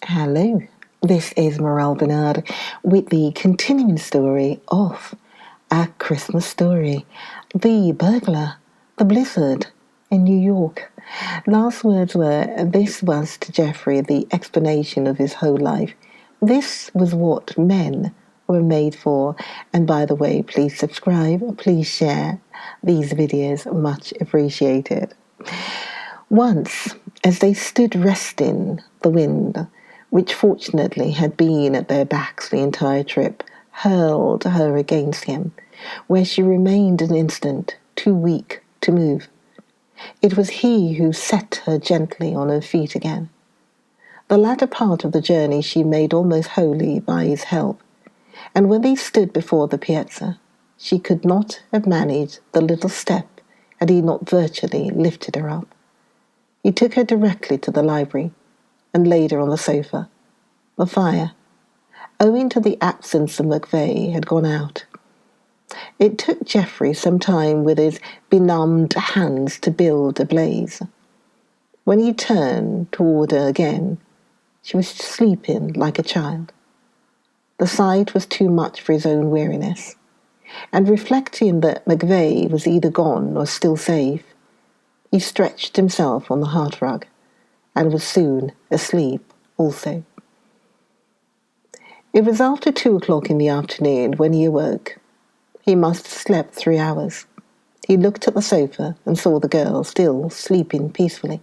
Hello, this is Morel Bernard with the continuing story of A Christmas Story, The Burglar, The Blizzard in New York. Last words were, this was to Jeffrey the explanation of his whole life. This was what men were made for. And by the way, please subscribe, please share these videos, much appreciated. Once, as they stood resting, the wind, which fortunately had been at their backs the entire trip, hurled her against him, where she remained an instant, too weak to move. It was he who set her gently on her feet again. The latter part of the journey she made almost wholly by his help, and when they stood before the piazza, she could not have managed the little step had he not virtually lifted her up. He took her directly to the library and laid her on the sofa. The fire, owing to the absence of McVeigh, had gone out. It took Geoffrey some time with his benumbed hands to build a blaze. When he turned toward her again, she was sleeping like a child. The sight was too much for his own weariness, and reflecting that McVeigh was either gone or still safe, he stretched himself on the hearthrug and was soon asleep also. It was after 2 o'clock in the afternoon when he awoke. He must have slept 3 hours. He looked at the sofa and saw the girl still sleeping peacefully.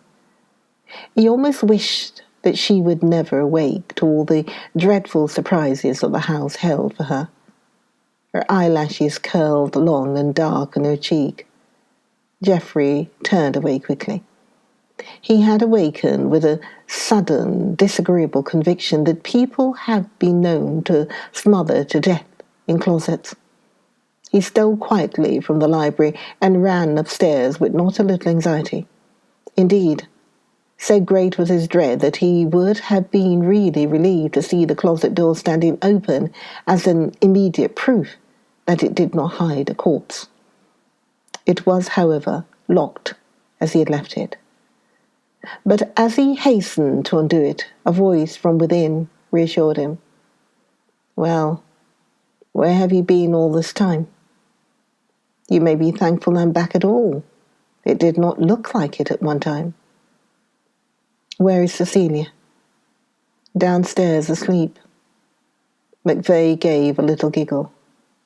He almost wished that she would never awake to all the dreadful surprises that the house held for her. Her eyelashes curled long and dark on her cheek. Geoffrey turned away quickly. He had awakened with a sudden, disagreeable conviction that people have been known to smother to death in closets. He stole quietly from the library and ran upstairs with not a little anxiety. Indeed, so great was his dread that he would have been really relieved to see the closet door standing open as an immediate proof that it did not hide a corpse. It was, however, locked as he had left it. But as he hastened to undo it, a voice from within reassured him. "Well, where have you been all this time? You may be thankful I'm back at all. It did not look like it at one time." "Where is Cecilia?" "Downstairs, asleep." McVeigh gave a little giggle.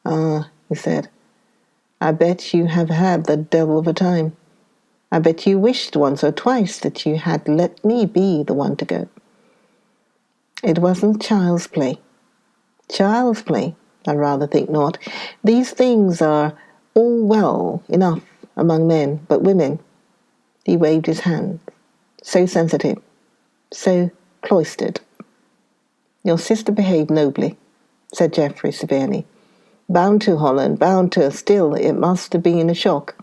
"Ah," he said, "I bet you have had the devil of a time. I bet you wished once or twice that you had let me be the one to go." "It wasn't child's play." "Child's play? I rather think not. These things are all well enough among men, but women—" He waved his hand. "So sensitive, so cloistered." "Your sister behaved nobly," said Geoffrey severely. "Bound to, Holland, bound to. Still, it must have been a shock."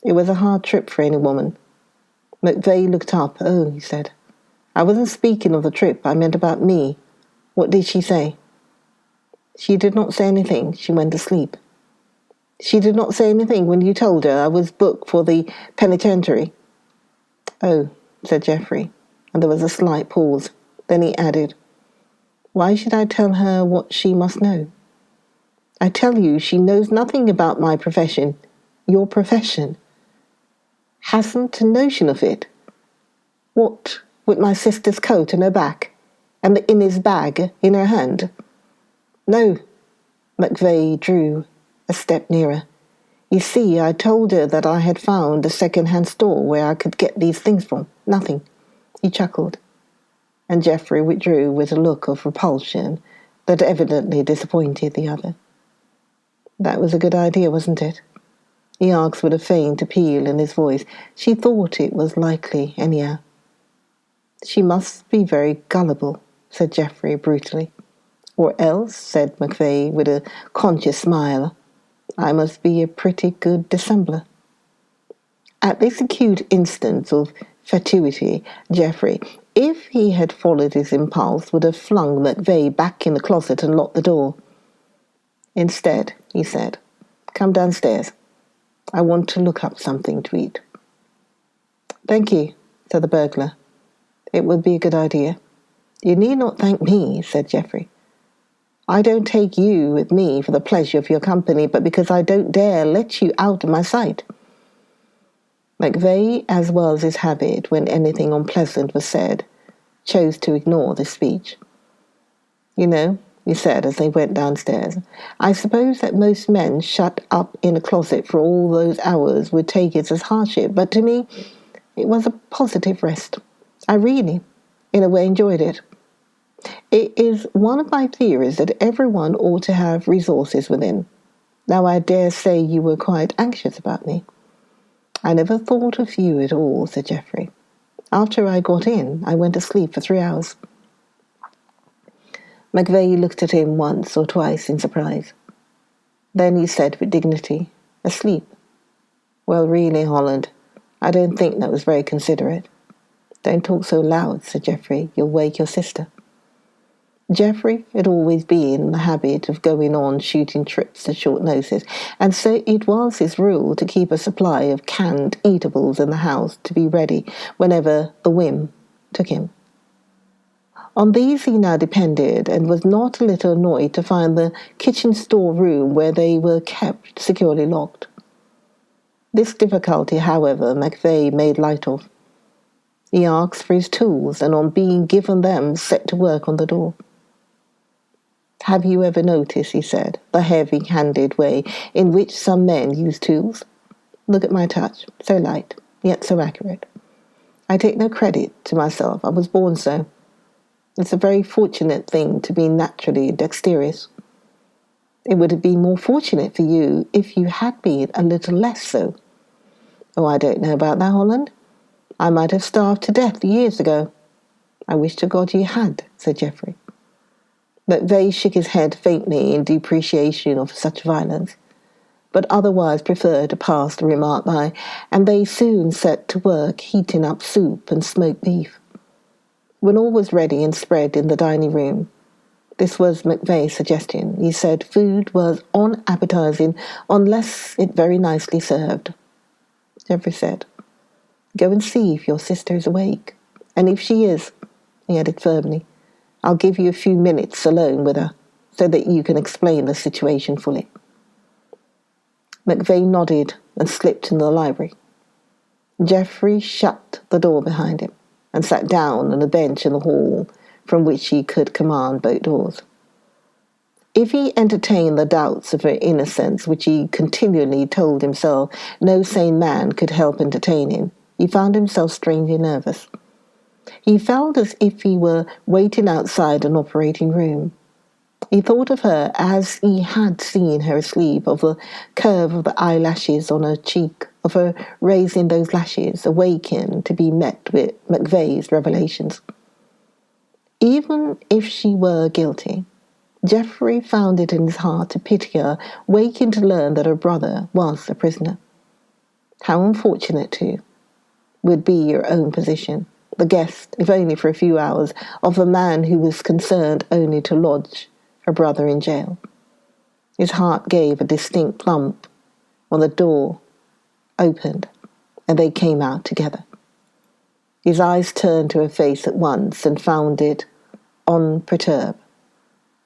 "It was a hard trip for any woman." McVeigh looked up. "Oh," he said, "I wasn't speaking of the trip. I meant about me. What did she say?" "She did not say anything. She went to sleep." "She did not say anything when you told her I was booked for the penitentiary?" "Oh," said Geoffrey, and there was a slight pause. Then he added, "Why should I tell her what she must know? I tell you, she knows nothing about my profession. Your profession. Hasn't a notion of it. What with my sister's coat on her back, and the Innes bag in her hand?" "No." McVeigh drew a step nearer. "You see, I told her that I had found a second-hand store where I could get these things from. Nothing." He chuckled, and Geoffrey withdrew with a look of repulsion that evidently disappointed the other. "That was a good idea, wasn't it?" he asked with a faint appeal in his voice. She thought it was likely, anyhow. "She must be very gullible," said Geoffrey brutally. "Or else," said McVeigh with a conscious smile, "I must be a pretty good dissembler." At this acute instance of fatuity, Geoffrey, if he had followed his impulse, would have flung McVeigh back in the closet and locked the door. Instead, he said, "Come downstairs. I want to look up something to eat." "Thank you," said the burglar. "It would be a good idea." You need not thank me, said Geoffrey. I don't take you with me for the pleasure of your company, but because I don't dare let you out of my sight. MacVeagh, as was his habit when anything unpleasant was said, chose to ignore this speech. You know, he said as they went downstairs, I suppose that most men shut up in a closet for all those hours would take it as hardship, but to me it was a positive rest. I really, in a way, enjoyed it. It is one of my theories that everyone ought to have resources within. Now I dare say you were quite anxious about me. I never thought of you at all, said Geoffrey. After I got in, I went to sleep for 3 hours. MacVeagh looked at him once or twice in surprise. Then he said with dignity, Asleep? Well, really, Holland, I don't think that was very considerate. Don't talk so loud, said Geoffrey. You'll wake your sister. Geoffrey had always been in the habit of going on shooting trips at short notice, and so it was his rule to keep a supply of canned eatables in the house to be ready whenever the whim took him. On these he now depended, and was not a little annoyed to find the kitchen store-room where they were kept securely locked. This difficulty, however, MacVeagh made light of. He asked for his tools, and on being given them, set to work on the door. Have you ever noticed, he said, the heavy-handed way in which some men use tools? Look at my touch, so light, yet so accurate. I take no credit to myself, I was born so. It's a very fortunate thing to be naturally dexterous. It would have been more fortunate for you if you had been a little less so. Oh, I don't know about that, Holland. I might have starved to death years ago. I wish to God you had, said Geoffrey. MacVeagh shook his head faintly in depreciation of such violence, but otherwise preferred to pass the remark by, and they soon set to work heating up soup and smoked beef. When all was ready and spread in the dining room, this was MacVeagh's suggestion. He said food was unappetizing unless it very nicely served. Geoffrey said, Go and see if your sister is awake, and if she is, he added firmly, I'll give you a few minutes alone with her, so that you can explain the situation fully. MacVeagh nodded and slipped into the library. Geoffrey shut the door behind him and sat down on a bench in the hall from which he could command both doors. If he entertained the doubts of her innocence which he continually told himself no sane man could help entertaining, he found himself strangely nervous. He felt as if he were waiting outside an operating room. He thought of her as he had seen her asleep, of the curve of the eyelashes on her cheek, of her raising those lashes, awakened to be met with MacVeagh's revelations. Even if she were guilty, Geoffrey found it in his heart to pity her, waking to learn that her brother was a prisoner. How unfortunate, too, would be your own position, the guest, if only for a few hours, of a man who was concerned only to lodge her brother in jail. His heart gave a distinct thump when the door opened and they came out together. His eyes turned to her face at once and found it unperturbed.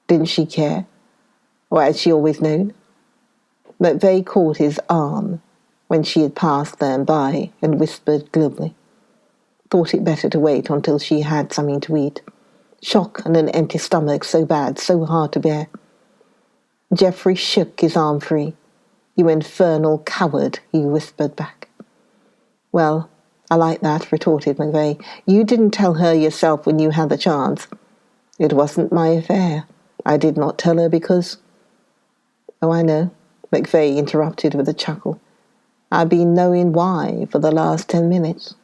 Didn't she care? Or had she always known? MacVeagh caught his arm when she had passed them by and whispered glibly. Thought it better to wait until she had something to eat. Shock and an empty stomach so bad, so hard to bear. Geoffrey shook his arm free. You infernal coward, he whispered back. Well, I like that, retorted MacVeagh. You didn't tell her yourself when you had the chance. It wasn't my affair. I did not tell her because... Oh, I know, MacVeagh interrupted with a chuckle. I've been knowing why for the last 10 minutes.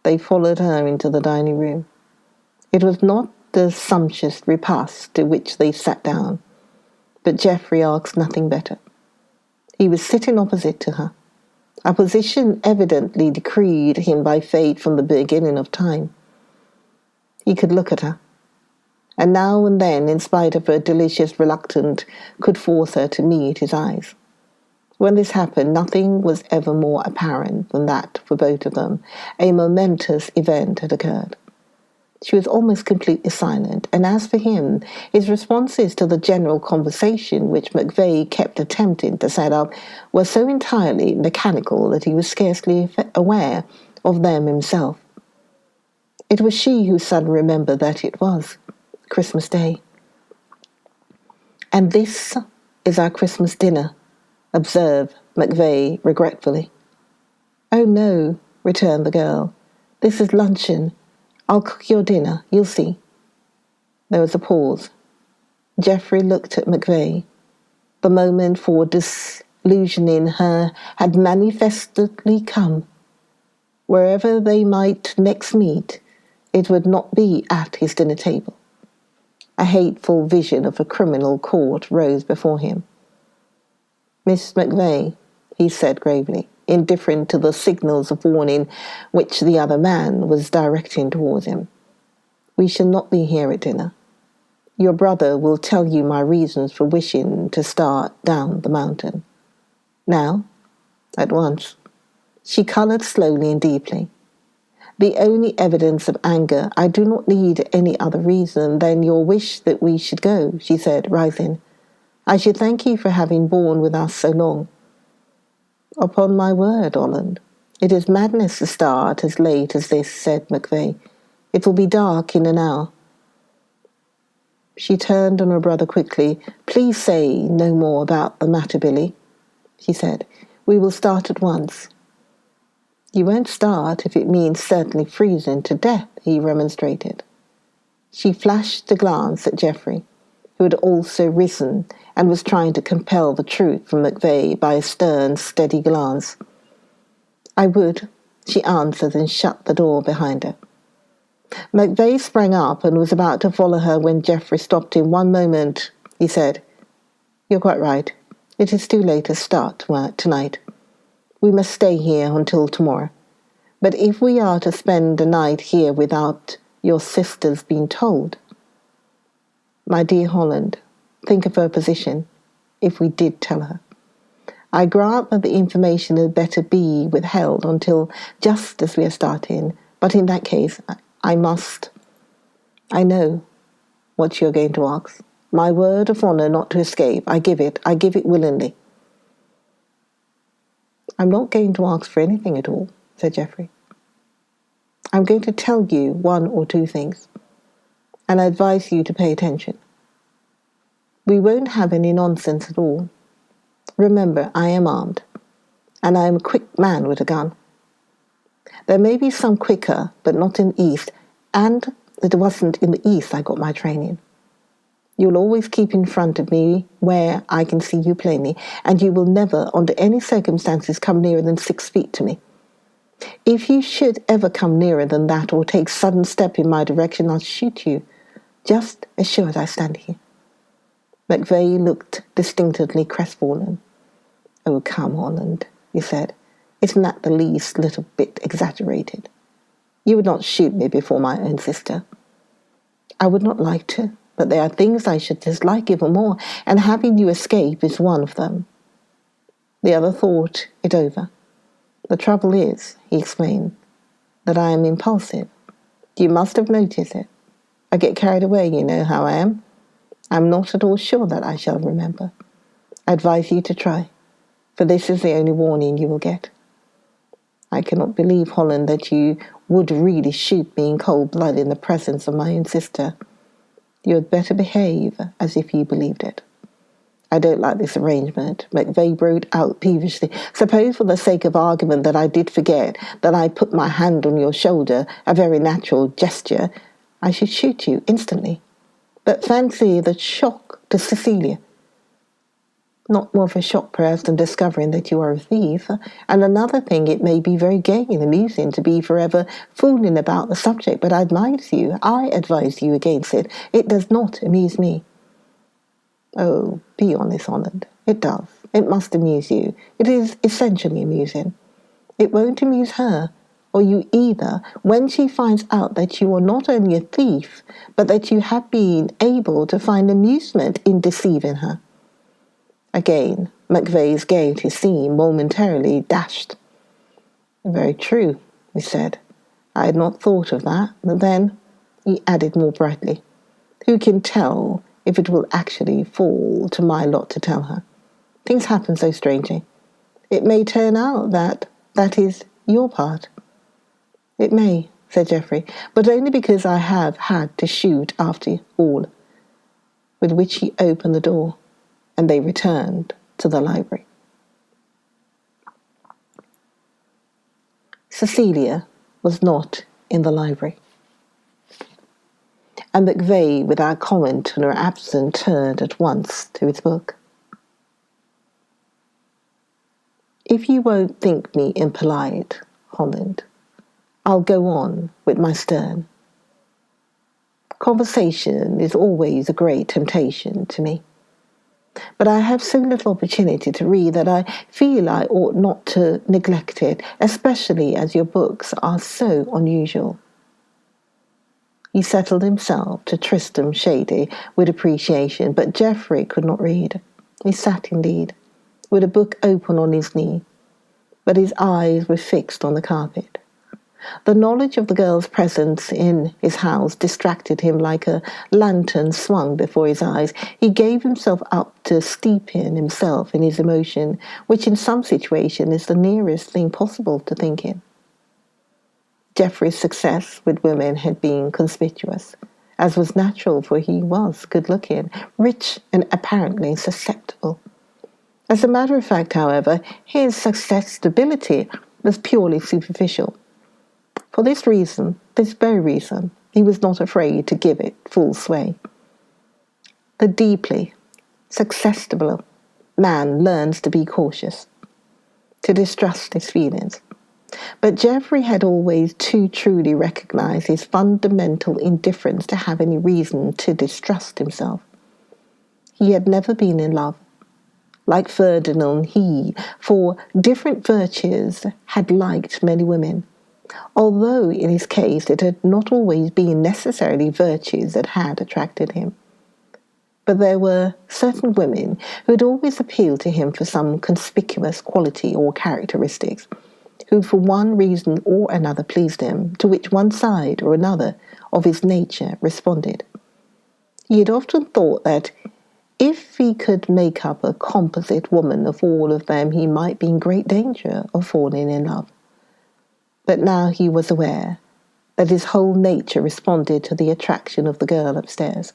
They followed her into the dining room. It was not the sumptuous repast to which they sat down, but Geoffrey asked nothing better. He was sitting opposite to her, a position evidently decreed him by fate from the beginning of time. He could look at her, and now and then, in spite of her delicious reluctance, could force her to meet his eyes. When this happened, nothing was ever more apparent than that, for both of them, a momentous event had occurred. She was almost completely silent, and as for him, his responses to the general conversation which McVeigh kept attempting to set up were so entirely mechanical that he was scarcely aware of them himself. It was she who suddenly remembered that it was Christmas Day. "And this is our Christmas dinner," observed McVeigh regretfully. "Oh, no," returned the girl. "This is luncheon. I'll cook your dinner, you'll see." There was a pause. Geoffrey looked at McVeigh. The moment for disillusioning her had manifestly come. Wherever they might next meet, it would not be at his dinner table. A hateful vision of a criminal court rose before him. "Miss McVeigh," he said gravely, indifferent to the signals of warning which the other man was directing towards him. "We shall not be here at dinner. Your brother will tell you my reasons for wishing to start down the mountain. Now, at once." She coloured slowly and deeply. "The only evidence of anger, I do not need any other reason than your wish that we should go," she said, rising. "I should thank you for having borne with us so long." "Upon my word, Holland, it is madness to start as late as this," said McVeigh. "It will be dark in an hour." She turned on her brother quickly. "Please say no more about the matter, Billy," she said. "We will start at once." "You won't start if it means certainly freezing to death," he remonstrated. She flashed a glance at Geoffrey, who had also risen and was trying to compel the truth from McVeigh by a stern, steady glance. "I would," she answered and shut the door behind her. McVeigh sprang up and was about to follow her when Geoffrey stopped him. "One moment," he said. "You're quite right. It is too late to start tonight. We must stay here until tomorrow. But if we are to spend the night here without your sisters being told—" "My dear Holland, think of her position, if we did tell her. I grant that the information had better be withheld until just as we are starting, but in that case, I must. I know what you're going to ask. My word of honor not to escape. I give it willingly." "I'm not going to ask for anything at all," said Geoffrey. "I'm going to tell you one or two things, and I advise you to pay attention. We won't have any nonsense at all. Remember, I am armed, and I am a quick man with a gun. There may be some quicker, but not in the East, and it wasn't in the East I got my training. You'll always keep in front of me where I can see you plainly, and you will never, under any circumstances, come nearer than 6 feet to me. If you should ever come nearer than that or take sudden step in my direction, I'll shoot you, just as sure as I stand here." McVeigh looked distinctly crestfallen. "Oh, come, Holland," he said. "Isn't that the least little bit exaggerated? You would not shoot me before my own sister." "I would not like to, but there are things I should dislike even more, and having you escape is one of them." The other thought it over. "The trouble is," he explained, "that I am impulsive. You must have noticed it. I get carried away, you know how I am. I'm not at all sure that I shall remember. I advise you to try, for this is the only warning you will get. I cannot believe, Holland, that you would really shoot me in cold blood in the presence of my own sister. You had better behave as if you believed it." "I don't like this arrangement," McVeigh broke out peevishly. "Suppose for the sake of argument that I did forget, that I put my hand on your shoulder, a very natural gesture, I should shoot you instantly. But fancy the shock to Cecilia. Not more of a shock, perhaps, than discovering that you are a thief. And another thing, it may be very gay and amusing to be forever fooling about the subject, but I advise you against it. It does not amuse me." "Oh, be honest, Holland. It does. It must amuse you. It is essentially amusing. It won't amuse her, or you either, when she finds out that you are not only a thief, but that you have been able to find amusement in deceiving her." Again, McVeigh's gaiety seemed momentarily dashed. "Very true," he said. "I had not thought of that. But then, he added more brightly. Who can tell if it will actually fall to my lot to tell her? Things happen so strangely. It may turn out that is your part. It may, said Geoffrey, but only because I have had to shoot after all. With which he opened the door, and they returned to the library. Cecilia was not in the library, and McVeigh, without comment on her absence, turned at once to his book. If you won't think me impolite, Holland, I'll go on with my stern. Conversation is always a great temptation to me. But I have so little opportunity to read that I feel I ought not to neglect it, especially as your books are so unusual. He settled himself to Tristram Shandy with appreciation, but Geoffrey could not read. He sat indeed, with a book open on his knee, but his eyes were fixed on the carpet. The knowledge of the girl's presence in his house distracted him like a lantern swung before his eyes. He gave himself up to steeping himself in his emotion, which in some situations is the nearest thing possible to thinking. Geoffrey's success with women had been conspicuous, as was natural, for he was good-looking, rich, and apparently susceptible. As a matter of fact, however, his susceptibility was purely superficial. For this very reason, he was not afraid to give it full sway. The deeply susceptible man learns to be cautious, to distrust his feelings. But Geoffrey had always too truly recognized his fundamental indifference to have any reason to distrust himself. He had never been in love. Like Ferdinand, he, for different virtues, had liked many women, although in his case it had not always been necessarily virtues that had attracted him. But there were certain women who had always appealed to him for some conspicuous quality or characteristics, who for one reason or another pleased him, to which one side or another of his nature responded. He had often thought that if he could make up a composite woman of all of them, he might be in great danger of falling in love. But now he was aware that his whole nature responded to the attraction of the girl upstairs,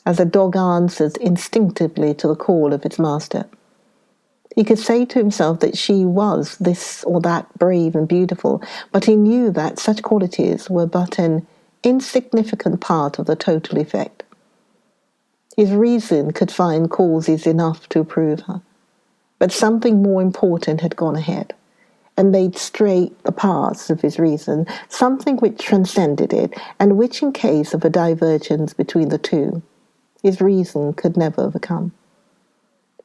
as a dog answers instinctively to the call of its master. He could say to himself that she was this or that brave and beautiful, but he knew that such qualities were but an insignificant part of the total effect. His reason could find causes enough to approve her, but something more important had gone ahead and made straight the paths of his reason, something which transcended it, and which, in case of a divergence between the two, his reason could never overcome.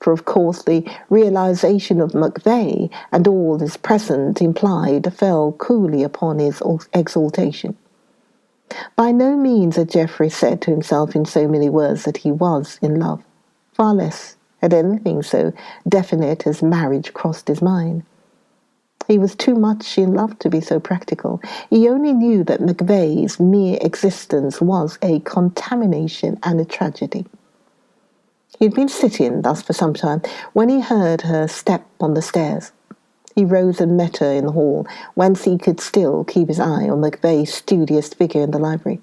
For of course the realization of McVeigh and all his present implied fell coolly upon his exaltation. By no means had Geoffrey said to himself in so many words that he was in love. Far less had anything so definite as marriage crossed his mind. He was too much in love to be so practical. He only knew that McVeigh's mere existence was a contamination and a tragedy. He had been sitting thus for some time when he heard her step on the stairs. He rose and met her in the hall, whence he could still keep his eye on McVeigh's studious figure in the library.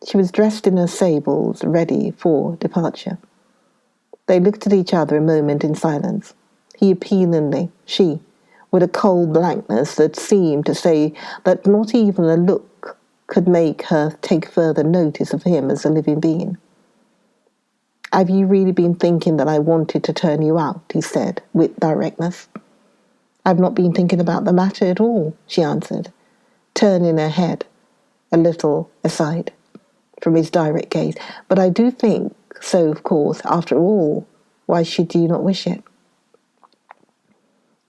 She was dressed in her sables, ready for departure. They looked at each other a moment in silence. He appealingly, she, with a cold blankness that seemed to say that not even a look could make her take further notice of him as a living being. "Have you really been thinking that I wanted to turn you out?" he said, with directness. "I've not been thinking about the matter at all," she answered, turning her head a little aside from his direct gaze. "But I do think so, of course. After all, why should you not wish it?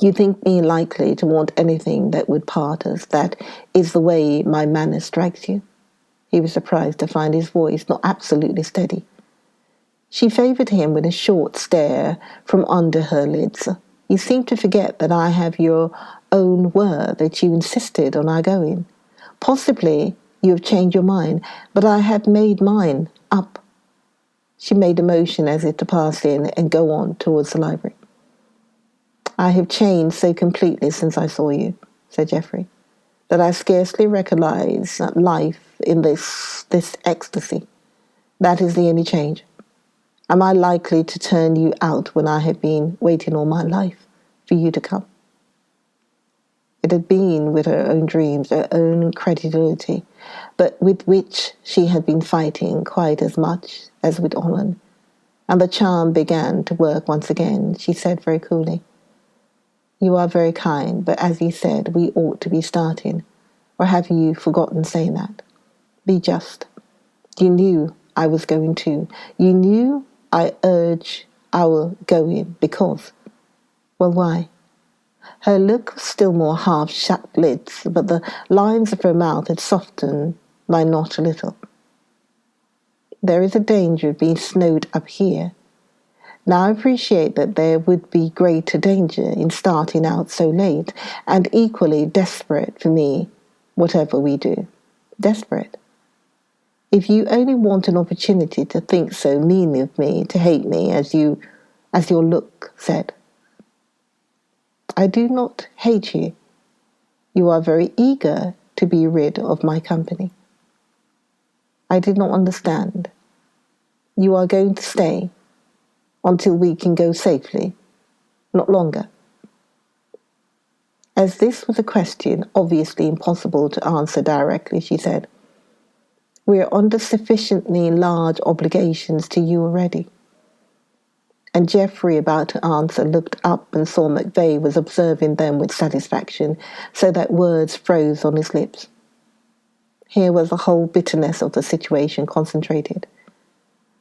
You think me likely to want anything that would part us? That is the way my manner strikes you?" He was surprised to find his voice not absolutely steady. She favoured him with a short stare from under her lids. "You seem to forget that I have your own word that you insisted on our going. Possibly You have changed your mind, but I have made mine up." She made a motion as if to pass in and go on towards the library. "I have changed so completely since I saw you," said Geoffrey, "that I scarcely recognize life in this ecstasy. That is the only change. Am I likely to turn you out when I have been waiting all my life for you to come?" It had been with her own dreams, her own incredulity, but with which she had been fighting quite as much as with Holland. And the charm began to work once again. She said very coolly, "You are very kind, but as you said, we ought to be starting. Or have you forgotten saying that? Be just. You knew I was going too. You knew I urged our going because. Well, why?" Her look was still more half-shut lids, but the lines of her mouth had softened by not a little. "There is a danger of being snowed up here. Now I appreciate that there would be greater danger in starting out so late, and equally desperate for me, whatever we do. Desperate. If you only want an opportunity to think so meanly of me, to hate me, as your look said. I do not hate you. You are very eager to be rid of my company. I did not understand. You are going to stay until we can go safely, not longer." As this was a question obviously impossible to answer directly, she said, "We are under sufficiently large obligations to you already." And Geoffrey, about to answer, looked up and saw McVey was observing them with satisfaction, so that words froze on his lips. Here was the whole bitterness of the situation concentrated.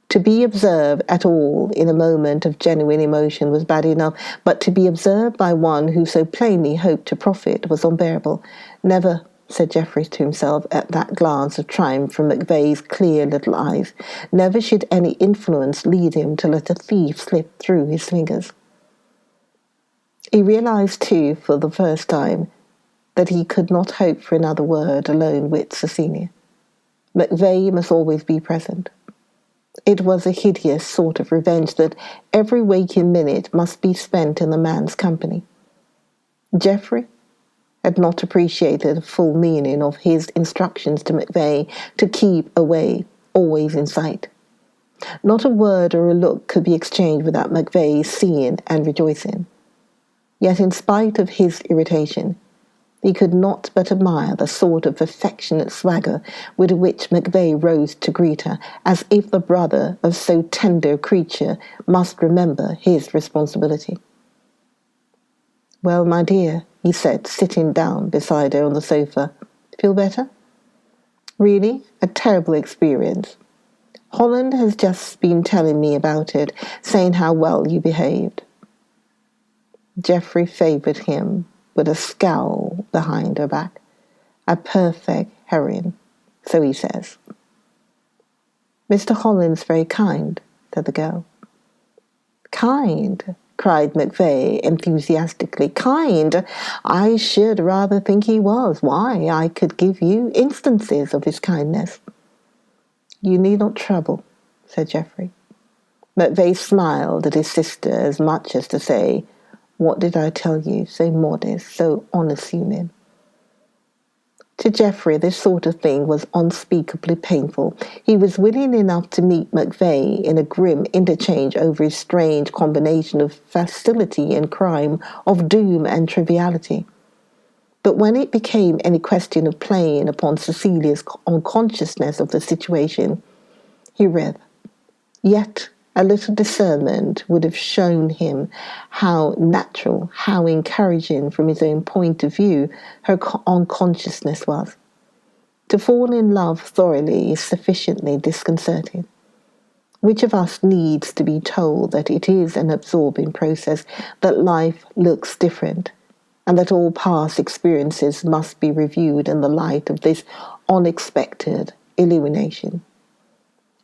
To be observed at all in a moment of genuine emotion was bad enough, but to be observed by one who so plainly hoped to profit was unbearable. Never, said Geoffrey to himself at that glance of triumph from McVey's clear little eyes, never should any influence lead him to let a thief slip through his fingers. He realized, too, for the first time, that he could not hope for another word alone with Cecilia. McVey must always be present. It was a hideous sort of revenge that every waking minute must be spent in the man's company. Geoffrey had not appreciated the full meaning of his instructions to McVey to keep away, always in sight. Not a word or a look could be exchanged without McVey seeing and rejoicing. Yet in spite of his irritation, he could not but admire the sort of affectionate swagger with which McVey rose to greet her, as if the brother of so tender a creature must remember his responsibility. "Well, my dear," he said, sitting down beside her on the sofa, "feel better? Really, a terrible experience. Holland has just been telling me about it, saying how well you behaved." Geoffrey favoured him with a scowl behind her back. "A perfect heroine, so he says." "Mr. Holland's very kind," said the girl. "Kind?" cried McVey enthusiastically. "Kind? I should rather think he was. Why, I could give you instances of his kindness." "You need not trouble," said Geoffrey. McVey smiled at his sister as much as to say, "What did I tell you? So modest, so unassuming." To Geoffrey, this sort of thing was unspeakably painful. He was willing enough to meet McVey in a grim interchange over his strange combination of facility and crime, of doom and triviality. But when it became any question of playing upon Cecilia's unconsciousness of the situation, he read. Yet a little discernment would have shown him how natural, how encouraging from his own point of view her unconsciousness was. To fall in love thoroughly is sufficiently disconcerting. Which of us needs to be told that it is an absorbing process, that life looks different, and that all past experiences must be reviewed in the light of this unexpected illumination?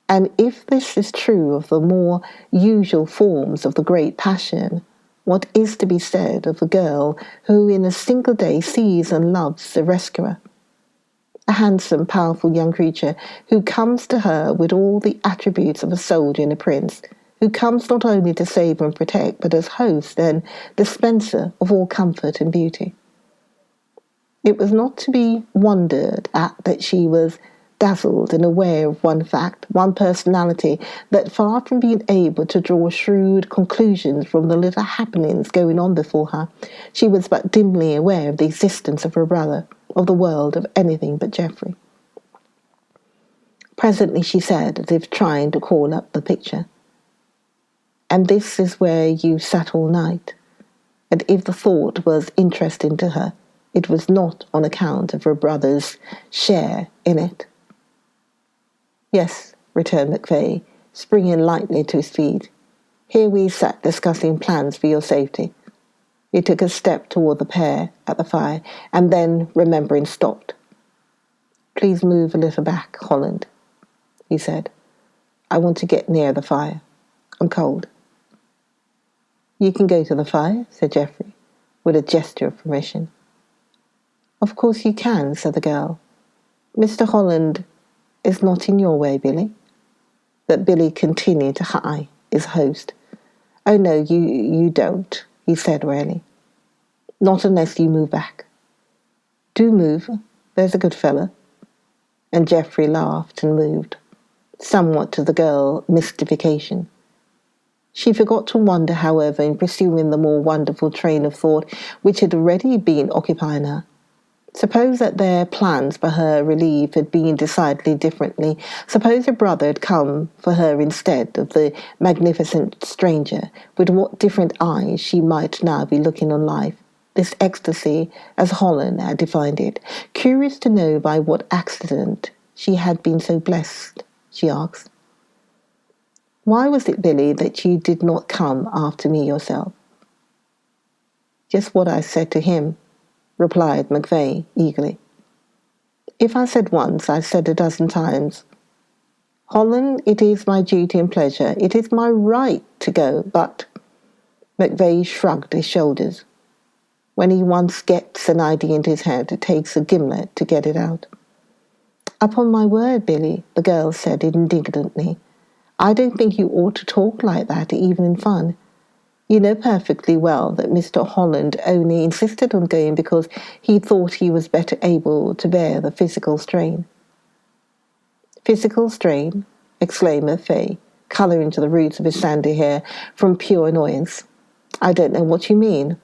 And if this is true of the more usual forms of the great passion, what is to be said of a girl who in a single day sees and loves the rescuer? a handsome, powerful young creature who comes to her with all the attributes of a soldier and a prince, who comes not only to save and protect, but as host and dispenser of all comfort and beauty. It was not to be wondered at that she was dazzled and aware of one fact, one personality, that far from being able to draw shrewd conclusions from the little happenings going on before her, she was but dimly aware of the existence of her brother, of the world, of anything but Geoffrey. Presently she said, as if trying to call up the picture, "And this is where you sat all night?" And if the thought was interesting to her, it was not on account of her brother's share in it. "Yes," returned MacVeigh, springing lightly to his feet. "Here we sat discussing plans for your safety." He took a step toward the pair at the fire, and then, remembering, stopped. "Please move a little back, Holland," he said. "I want to get near the fire. I'm cold." "You can go to the fire," said Geoffrey, with a gesture of permission. "Of course you can," said the girl. "Mr. Holland is not in your way, Billy." But Billy continued to eye his host. "Oh no, you don't," he said wearily. "Not unless you move back." "Do move, there's a good fellow." And Geoffrey laughed and moved, somewhat to the girl's mystification. She forgot to wonder, however, in pursuing the more wonderful train of thought which had already been occupying her. Suppose that their plans for her relief had been decidedly differently. Suppose her brother had come for her instead of the magnificent stranger, with what different eyes she might now be looking on life, this ecstasy as Holland had defined it. Curious to know by what accident she had been so blessed, she asked. "Why was it, Billy, that you did not come after me yourself?" "Just what I said to him," replied MacVeigh eagerly. "If I said once, I said a dozen times, 'Holland, it is my duty and pleasure, it is my right to go, but—'" MacVeigh shrugged his shoulders. When he once gets an idea into his head, it takes a gimlet to get it out. "Upon my word, Billy," the girl said indignantly, "I don't think you ought to talk like that, even in fun. You know perfectly well that Mr. Holland only insisted on going because he thought he was better able to bear the physical strain." "Physical strain?" exclaimed MacVeigh, colouring to the roots of his sandy hair from pure annoyance. "I don't know what you mean.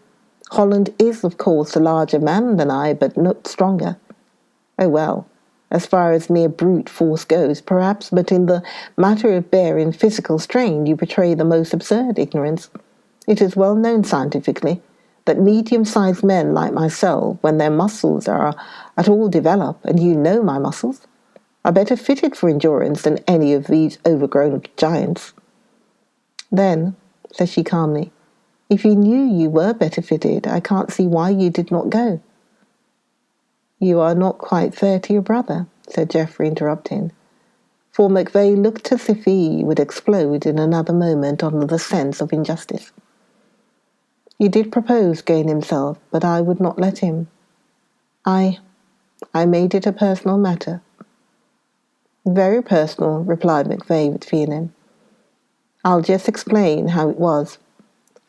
Holland is, of course, a larger man than I, but not stronger. Oh well, as far as mere brute force goes, perhaps, but in the matter of bearing physical strain you betray the most absurd ignorance. It is well known scientifically that medium-sized men like myself, when their muscles are at all developed, and you know my muscles, are better fitted for endurance than any of these overgrown giants." "Then," said she calmly, "if you knew you were better fitted, I can't see why you did not go." "You are not quite fair to your brother," said Geoffrey, interrupting. For MacVeigh looked as if he would explode in another moment under the sense of injustice. "He did propose going himself, but I would not let him. I made it a personal matter." "Very personal," replied MacVeigh with feeling. "I'll just explain how it was.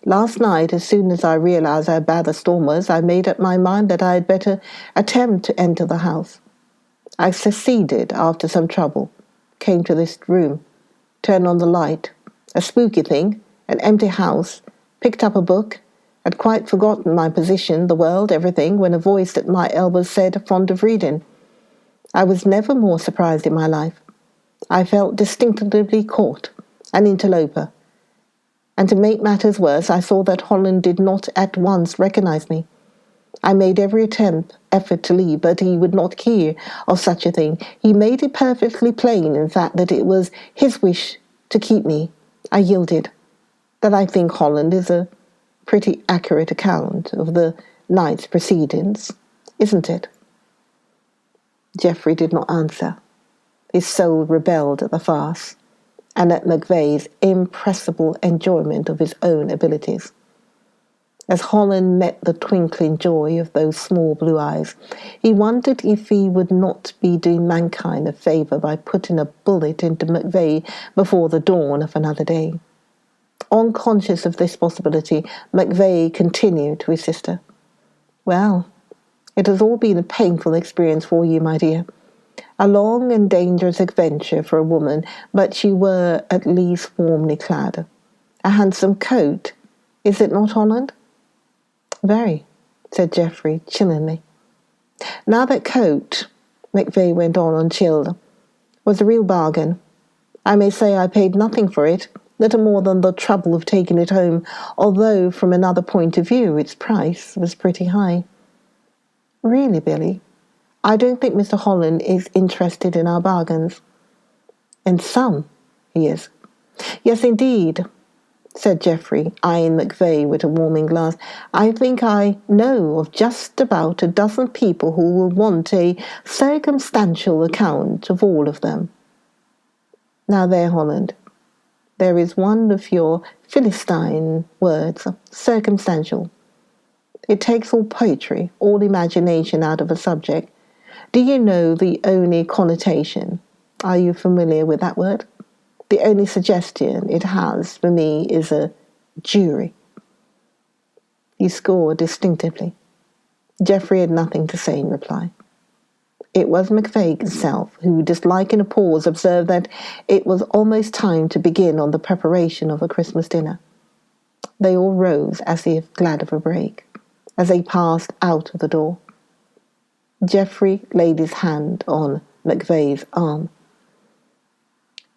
Last night, as soon as I realized how bad the storm was, I made up my mind that I had better attempt to enter the house. I succeeded after some trouble, came to this room, turned on the light, a spooky thing, an empty house, picked up a book, had quite forgotten my position, the world, everything, when a voice at my elbow said, 'Fond of reading.' I was never more surprised in my life. I felt distinctively caught, an interloper. And to make matters worse, I saw that Holland did not at once recognize me. I made every effort to leave, but he would not hear of such a thing. He made it perfectly plain, in fact, that it was his wish to keep me. I yielded. That I think, Holland, is a pretty accurate account of the night's proceedings, isn't it?" Geoffrey did not answer. His soul rebelled at the farce, and at MacVeigh's impressible enjoyment of his own abilities. As Holland met the twinkling joy of those small blue eyes, he wondered if he would not be doing mankind a favour by putting a bullet into McVeigh before the dawn of another day. Unconscious of this possibility, McVeigh continued to his sister. "Well, it has all been a painful experience for you, my dear. A long and dangerous adventure for a woman, but you were at least warmly clad. A handsome coat, is it not, Holland?" "Very," said Geoffrey chillingly. "Now that coat," McVeigh went on unchilled, "was a real bargain. I may say I paid nothing for it, little more than the trouble of taking it home, although from another point of view its price was pretty high." "Really, Billy, I don't think Mr. Holland is interested in our bargains." "In some, he is." "Yes, indeed," said Geoffrey, eyeing McVeigh with a warming glance. "I think I know of just about a dozen people who will want a circumstantial account of all of them." "Now there, Holland, there is one of your Philistine words, circumstantial. It takes all poetry, all imagination out of a subject. Do you know the only connotation? Are you familiar with that word? The only suggestion it has for me is a jury." He scored distinctively. Geoffrey had nothing to say in reply. It was McVeigh himself who, disliking a pause, observed that it was almost time to begin on the preparation of the Christmas dinner. They all rose as if glad of a break, as they passed out of the door. Geoffrey laid his hand on McVeigh's arm.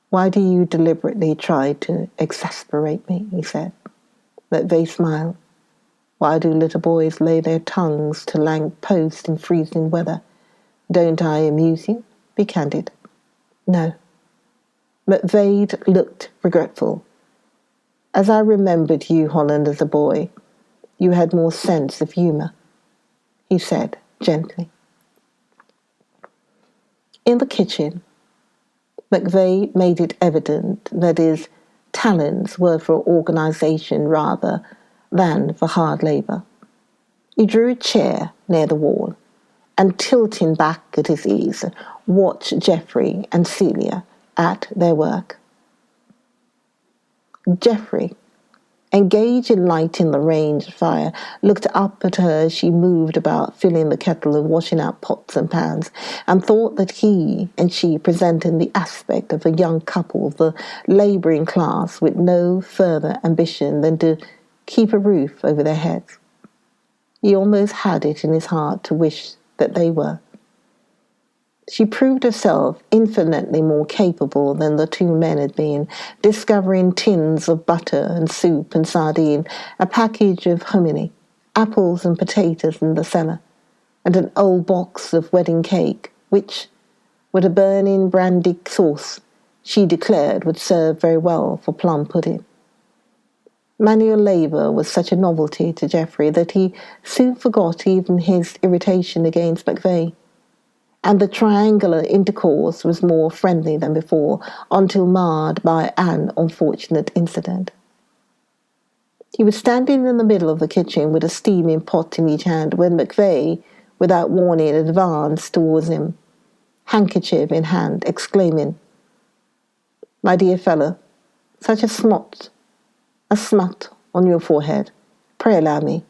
"Why do you deliberately try to exasperate me?" he said. McVeigh smiled. "Why do little boys lay their tongues to lamp posts in freezing weather? Don't I amuse you? Be candid." "No." McVeigh looked regretful. "As I remembered you, Holland, as a boy, you had more sense of humour," he said gently. In the kitchen, McVeigh made it evident that his talents were for organisation rather than for hard labour. He drew a chair near the wall and, tilting back at his ease, watched Geoffrey and Celia at their work. Geoffrey, engaged in lighting the range fire, looked up at her as she moved about filling the kettle and washing out pots and pans, and thought that he and she presented the aspect of a young couple of the labouring class with no further ambition than to keep a roof over their heads. He almost had it in his heart to wish that they were. She proved herself infinitely more capable than the two men had been, discovering tins of butter and soup and sardine, a package of hominy, apples and potatoes in the cellar, and an old box of wedding cake, which, with a burning brandy sauce, she declared would serve very well for plum pudding. Manual labour was such a novelty to Geoffrey that he soon forgot even his irritation against McVeigh, and the triangular intercourse was more friendly than before, until marred by an unfortunate incident. He was standing in the middle of the kitchen with a steaming pot in each hand when McVeigh, without warning, advanced towards him, handkerchief in hand, exclaiming, "My dear fellow, such a smut on your forehead. Pray allow me."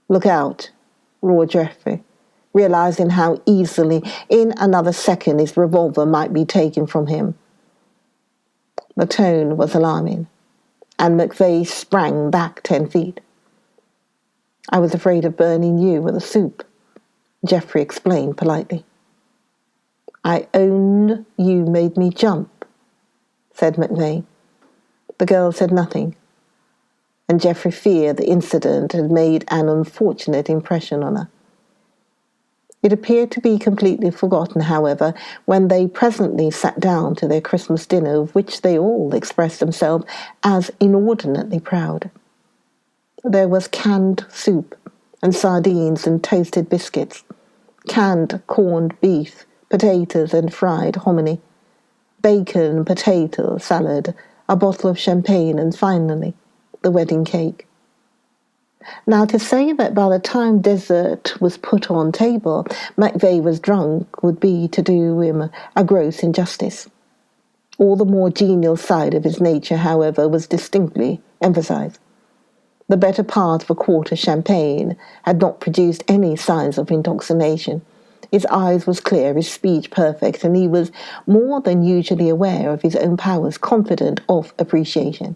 "Look out," roared Geoffrey, realizing how easily, in another second, his revolver might be taken from him. The tone was alarming, and McVeigh sprang back 10 feet. "I was afraid of burning you with the soup," Geoffrey explained politely. "I own you made me jump," said McVeigh. The girl said nothing, and Geoffrey feared the incident had made an unfortunate impression on her. It appeared to be completely forgotten, however, when they presently sat down to their Christmas dinner, of which they all expressed themselves as inordinately proud. There was canned soup and sardines and toasted biscuits, canned corned beef, potatoes and fried hominy, bacon, potato salad, a bottle of champagne, and finally the wedding cake. Now, to say that by the time dessert was put on table, McVeigh was drunk would be to do him a gross injustice. All the more genial side of his nature, however, was distinctly emphasized. The better part of a quart of champagne had not produced any signs of intoxication. His eyes was clear, his speech perfect, and he was more than usually aware of his own powers, confident of appreciation.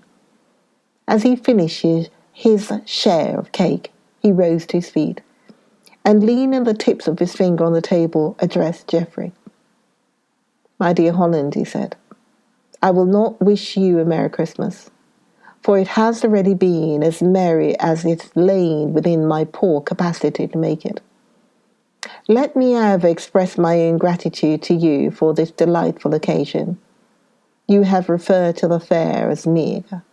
As he finished his share of cake, he rose to his feet, and leaning the tips of his finger on the table, addressed Geoffrey. "My dear Holland," he said, "I will not wish you a Merry Christmas, for it has already been as merry as it lain within my poor capacity to make it. Let me, however, express my own gratitude to you for this delightful occasion. You have referred to the fare as meagre,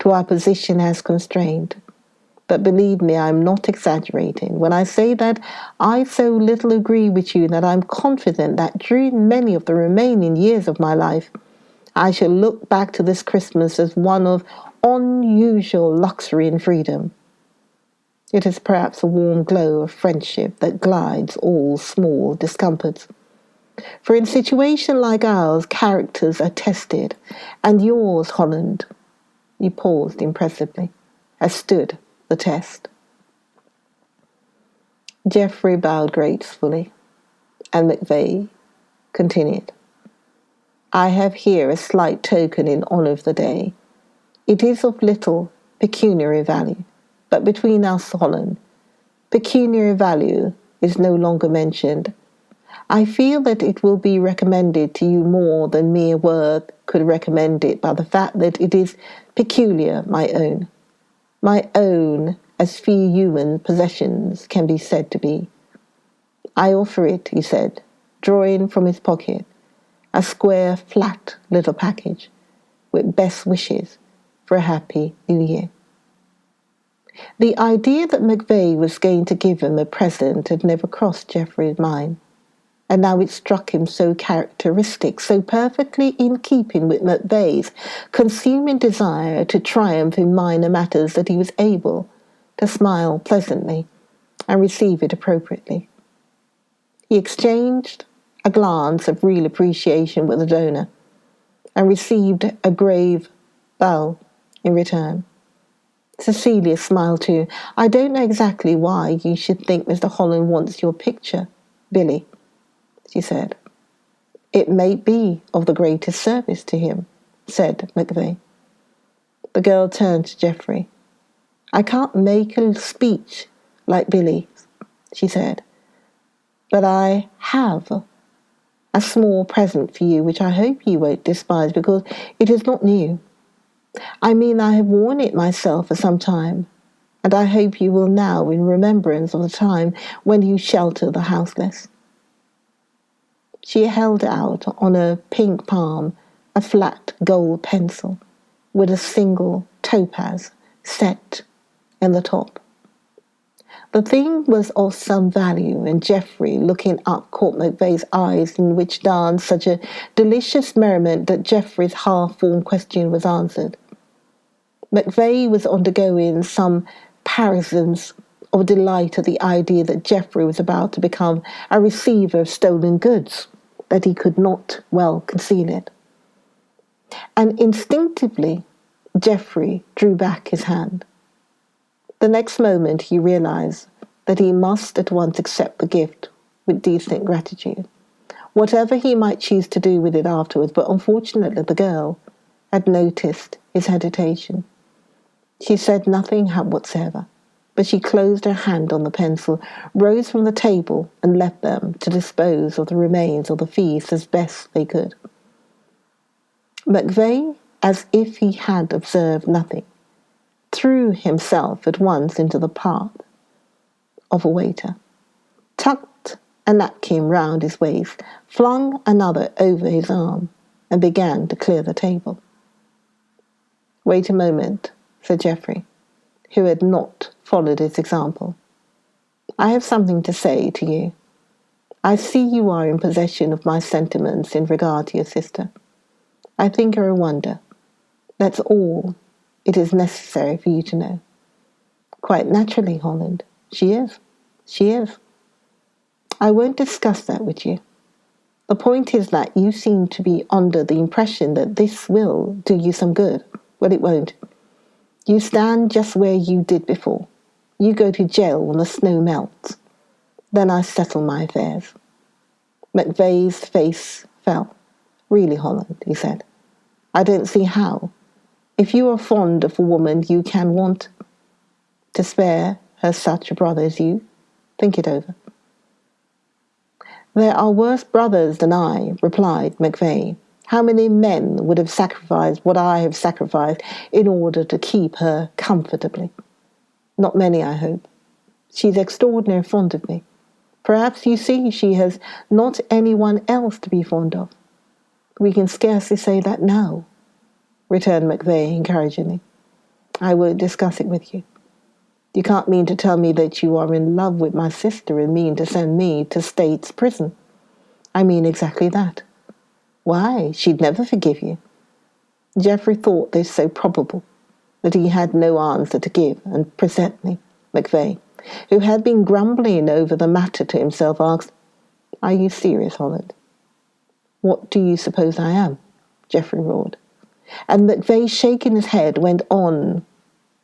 to our position as constrained. But believe me, I am not exaggerating when I say that I so little agree with you that I am confident that during many of the remaining years of my life, I shall look back to this Christmas as one of unusual luxury and freedom. It is perhaps a warm glow of friendship that glides all small discomforts. For in situations like ours, characters are tested, and yours, Holland," he paused impressively, "has stood the test." Geoffrey bowed gracefully, and McVeigh continued, "I have here a slight token in honour of the day. It is of little pecuniary value, but between us, Holland, pecuniary value is no longer mentioned. I feel that it will be recommended to you more than mere word could recommend it by the fact that it is peculiar, my own as few human possessions can be said to be. I offer it," he said, drawing from his pocket a square, flat little package with best wishes for a happy new year. The idea that McVeigh was going to give him a present had never crossed Geoffrey's mind, and now it struck him so characteristic, so perfectly in keeping with McVeigh's consuming desire to triumph in minor matters that he was able to smile pleasantly and receive it appropriately. He exchanged a glance of real appreciation with the donor and received a grave bow in return. Cecilia smiled too. "I don't know exactly why you should think Mr. Holland wants your picture, Billy," she said. "It may be of the greatest service to him," said McVeigh. The girl turned to Geoffrey. "I can't make a speech like Billy," she said, "but I have a small present for you which I hope you won't despise because it is not new. I mean, I have worn it myself for some time, and I hope you will now in remembrance of the time when you shelter the houseless." She held out on her pink palm a flat gold pencil with a single topaz set in the top. The thing was of some value, and Geoffrey, looking up, caught McVeigh's eyes in which danced such a delicious merriment that Geoffrey's half-formed question was answered. McVeigh was undergoing some paroxysms of delight at the idea that Geoffrey was about to become a receiver of stolen goods, that he could not well conceal it. And instinctively, Geoffrey drew back his hand. The next moment he realized that he must at once accept the gift with decent gratitude, whatever he might choose to do with it afterwards, but unfortunately the girl had noticed his hesitation. She said nothing whatsoever, but she closed her hand on the pencil, rose from the table, and left them to dispose of the remains of the feast as best they could. McVeigh, as if he had observed nothing, threw himself at once into the part of a waiter, tucked a napkin round his waist, flung another over his arm, and began to clear the table. "Wait a moment," said Geoffrey, who had not followed his example. "I have something to say to you. I see you are in possession of my sentiments in regard to your sister. I think her a wonder. That's all it is necessary for you to know. Quite naturally, Holland. She is. She is. I won't discuss that with you. The point is that you seem to be under the impression that this will do you some good. Well, it won't. You stand just where you did before. You go to jail when the snow melts. Then I settle my affairs. McVeigh's face fell. Really, Holland, he said. I don't see how. If you are fond of a woman, you can want to spare her such a brother as you. Think it over. There are worse brothers than I, replied McVeigh. How many men would have sacrificed what I have sacrificed in order to keep her comfortably? Not many, I hope. She's extraordinarily fond of me. Perhaps you see she has not anyone else to be fond of. We can scarcely say that now, returned McVeigh encouragingly. I won't discuss it with you. You can't mean to tell me that you are in love with my sister and mean to send me to State's prison. I mean exactly that. Why, she'd never forgive you. Geoffrey thought this so probable that he had no answer to give, and presently McVeigh, who had been grumbling over the matter to himself, asked, Are you serious, Holland? What do you suppose I am? Geoffrey roared. And McVeigh, shaking his head, went on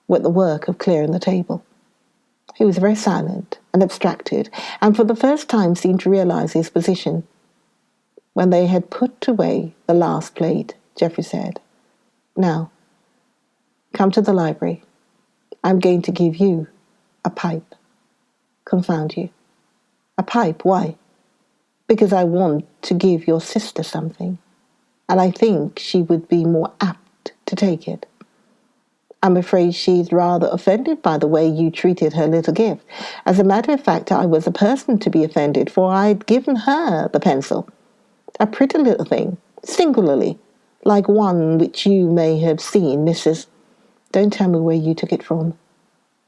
with the work of clearing the table. He was very silent and abstracted, and for the first time seemed to realize his position. When they had put away the last plate, Geoffrey said, Now, come to the library. I'm going to give you a pipe. Confound you. A pipe, why? Because I want to give your sister something, and I think she would be more apt to take it. I'm afraid she's rather offended by the way you treated her little gift. As a matter of fact, I was the person to be offended, for I'd given her the pencil. A pretty little thing, singularly, like one which you may have seen, Mrs. Don't tell me where you took it from.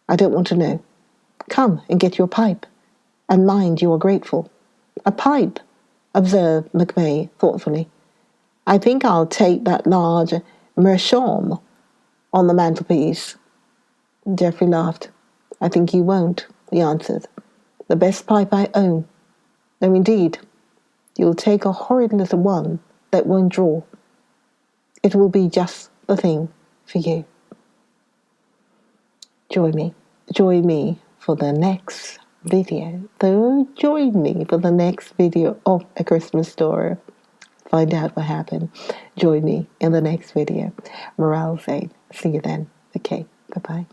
I don't want to know. Come and get your pipe, and mind you are grateful. A pipe, observed McVeigh thoughtfully. I think I'll take that large meerschaum on the mantelpiece. Geoffrey laughed. I think you won't, he answered. The best pipe I own. No, indeed. You'll take a horrid little one that won't draw. It will be just the thing for you. Join me for the next video. So join me for the next video of A Christmas Story. Find out what happened. Join me in the next video. Morale saying, see you then. Okay, bye-bye.